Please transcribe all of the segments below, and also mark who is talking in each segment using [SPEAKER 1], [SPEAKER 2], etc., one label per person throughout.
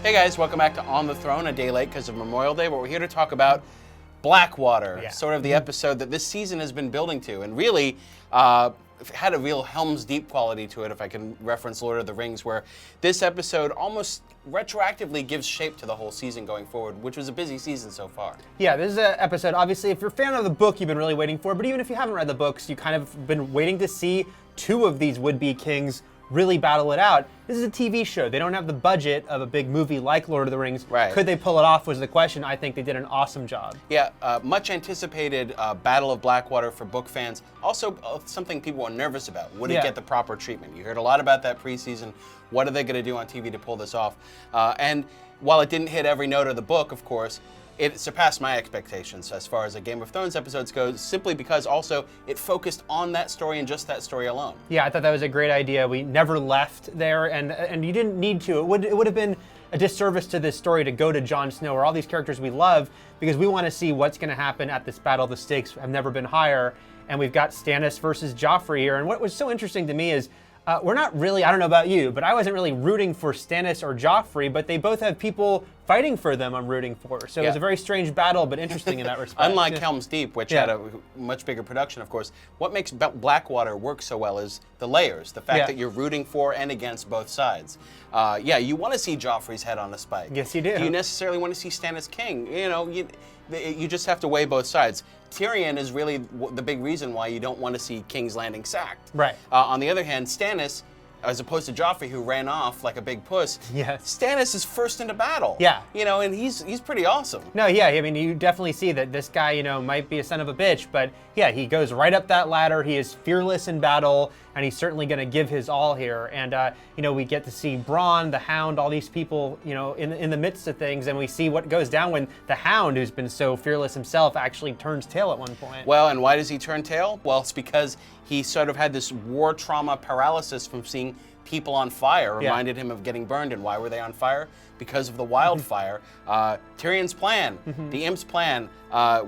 [SPEAKER 1] Hey guys, welcome back to On the Throne, a day late because of Memorial Day, but we're here to talk about Blackwater, sort of the episode that this season has been building to, and really had a real Helm's Deep quality to it, if I can reference Lord of the Rings, where this episode almost retroactively gives shape to the whole season going forward, which was a busy season so far.
[SPEAKER 2] Yeah, this is an episode, obviously, if you're a fan of the book, you've been really waiting for, but even if you haven't read the books, you kind of been waiting to see two of these would-be kings really battle it out. This is a TV show. They don't have the budget of a big movie like Lord of the Rings.
[SPEAKER 1] Right.
[SPEAKER 2] Could they pull it off was the question. I think they did an awesome job.
[SPEAKER 1] Yeah, much anticipated Battle of Blackwater for book fans. Also, something people were nervous about. Would it get the proper treatment? You heard a lot about that preseason. What are they going to do on TV to pull this off? And while it didn't hit every note of the book, of course, it surpassed my expectations as far as a Game of Thrones episodes goes, simply because also it focused on that story and just that story alone.
[SPEAKER 2] Yeah, I thought that was a great idea. We never left there, and you didn't need to. It would have been a disservice to this story to go to Jon Snow or all these characters we love, because we want to see what's going to happen at this battle. The stakes have never been higher, and we've got Stannis versus Joffrey here. And what was so interesting to me is we're not really, I don't know about you, but I wasn't really rooting for Stannis or Joffrey, but they both have people fighting for them I'm rooting for. So it was a very strange battle, but interesting in that respect.
[SPEAKER 1] Unlike Helm's Deep, which had a much bigger production, of course, what makes Blackwater work so well is the layers, the fact that you're rooting for and against both sides. You want to see Joffrey's head on a spike.
[SPEAKER 2] Yes, you do.
[SPEAKER 1] Do you necessarily want to see Stannis king? You know, you just have to weigh both sides. Tyrion is really the big reason why you don't want to see King's Landing sacked.
[SPEAKER 2] Right.
[SPEAKER 1] On the other hand, Stannis, as opposed to Joffrey, who ran off like a big puss, Stannis is first into battle.
[SPEAKER 2] Yeah.
[SPEAKER 1] You know, and he's pretty awesome.
[SPEAKER 2] No, yeah, I mean, you definitely see that this guy, you know, might be a son of a bitch, but yeah, he goes right up that ladder. He is fearless in battle, and he's certainly going to give his all here. And, you know, we get to see Bronn, the Hound, all these people, you know, in the midst of things, and we see what goes down when the Hound, who's been so fearless himself, actually turns tail at one point.
[SPEAKER 1] Well, and why does he turn tail? Well, it's because he sort of had this war trauma paralysis from seeing people on fire, reminded him of getting burned. And why were they on fire? Because of the wildfire. Tyrion's plan, the Imp's plan,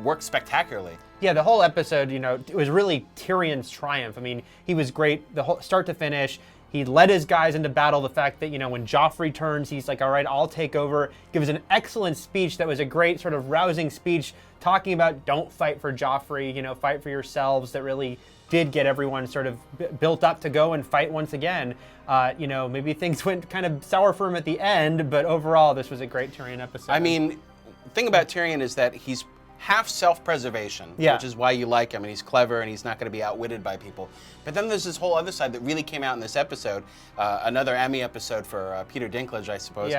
[SPEAKER 1] worked spectacularly.
[SPEAKER 2] Yeah, the whole episode, you know, it was really Tyrion's triumph. I mean, he was great the whole start to finish. He led his guys into battle. The fact that, you know, when Joffrey turns, he's like, all right, I'll take over. Gives an excellent speech that was a great sort of rousing speech talking about don't fight for Joffrey, you know, fight for yourselves. That really did get everyone sort of built up to go and fight once again. You know, maybe things went kind of sour for him at the end, but overall, this was a great Tyrion episode.
[SPEAKER 1] I mean, the thing about Tyrion is that he's half self-preservation, which is why you like him, and he's clever, and he's not going to be outwitted by people. But then there's this whole other side that really came out in this episode, another Emmy episode for Peter Dinklage, I suppose,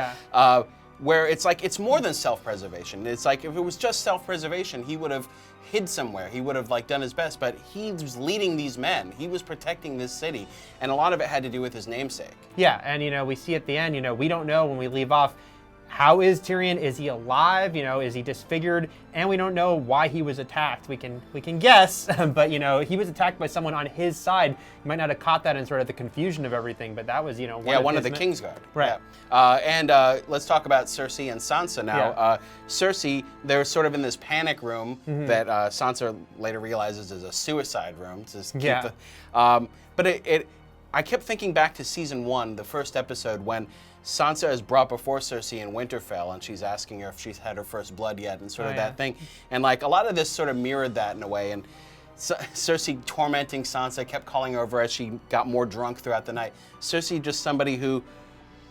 [SPEAKER 1] where it's like, it's more than self-preservation. It's like, if it was just self-preservation, he would have hid somewhere. He would have like done his best, but he was leading these men. He was protecting this city, and a lot of it had to do with his namesake. Yeah,
[SPEAKER 2] and you know, we see at the end, you know, we don't know when we leave off, how is Tyrion? Is he alive? You know, is he disfigured? And we don't know why he was attacked. We can guess, but you know, he was attacked by someone on his side. You might not have caught that in sort of the confusion of everything, but that was, you know,
[SPEAKER 1] one of the Kingsguard.
[SPEAKER 2] Right.
[SPEAKER 1] Yeah. And let's talk about Cersei and Sansa now. Cersei, they're sort of in this panic room that Sansa later realizes is a suicide room. To just keep but I kept thinking back to season 1, the first episode, when Sansa is brought before Cersei in Winterfell, and she's asking her if she's had her first blood yet, and sort of that thing. And like a lot of this sort of mirrored that in a way. And Cersei tormenting Sansa, kept calling her over as she got more drunk throughout the night. Cersei just somebody who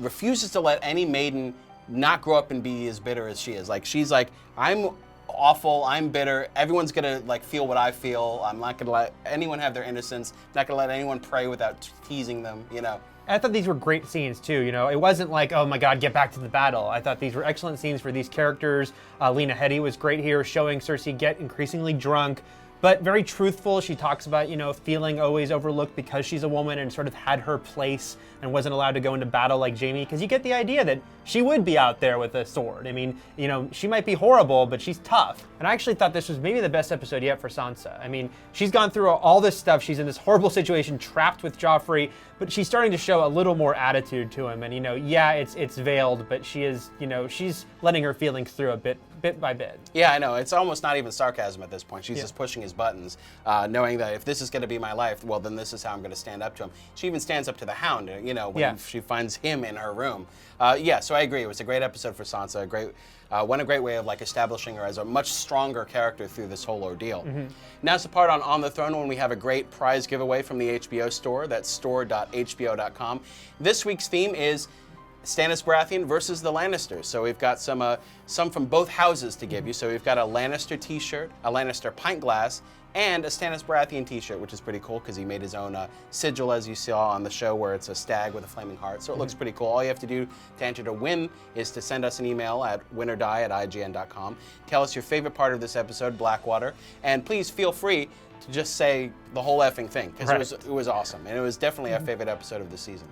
[SPEAKER 1] refuses to let any maiden not grow up and be as bitter as she is. Like, she's like, I'm awful, I'm bitter, everyone's gonna like feel what I feel, I'm not gonna let anyone have their innocence, not gonna let anyone pray without teasing them, you know.
[SPEAKER 2] I thought these were great scenes too, you know. It wasn't like, oh my God, get back to the battle. I thought these were excellent scenes for these characters. Lena Headey was great here, showing Cersei get increasingly drunk, but very truthful. She talks about, you know, feeling always overlooked because she's a woman and sort of had her place and wasn't allowed to go into battle like Jaime, because you get the idea that she would be out there with a sword. I mean, you know, she might be horrible, but she's tough. And I actually thought this was maybe the best episode yet for Sansa. I mean, she's gone through all this stuff. She's in this horrible situation, trapped with Joffrey, but she's starting to show a little more attitude to him. And, you know, yeah, it's veiled, but she is, you know, she's letting her feelings through a bit bit by bit.
[SPEAKER 1] Yeah, I know. It's almost not even sarcasm at this point. She's just pushing his buttons, knowing that if this is going to be my life, well, then this is how I'm going to stand up to him. She even stands up to the Hound, you know, when she finds him in her room. So I agree. It was a great episode for Sansa. A great way of like establishing her as a much stronger character through this whole ordeal. Now's the part on the Throne when we have a great prize giveaway from the HBO store. That's store.hbo.com. This week's theme is Stannis Baratheon versus the Lannisters. So we've got some from both houses to give you. So we've got a Lannister t-shirt, a Lannister pint glass, and a Stannis Baratheon t-shirt, which is pretty cool because he made his own sigil, as you saw on the show, where it's a stag with a flaming heart. So it looks pretty cool. All you have to do to enter to win is to send us an email at winordie@ign.com. Tell us your favorite part of this episode, Blackwater, and please feel free to just say the whole effing thing because it was awesome, and it was definitely our favorite episode of the season.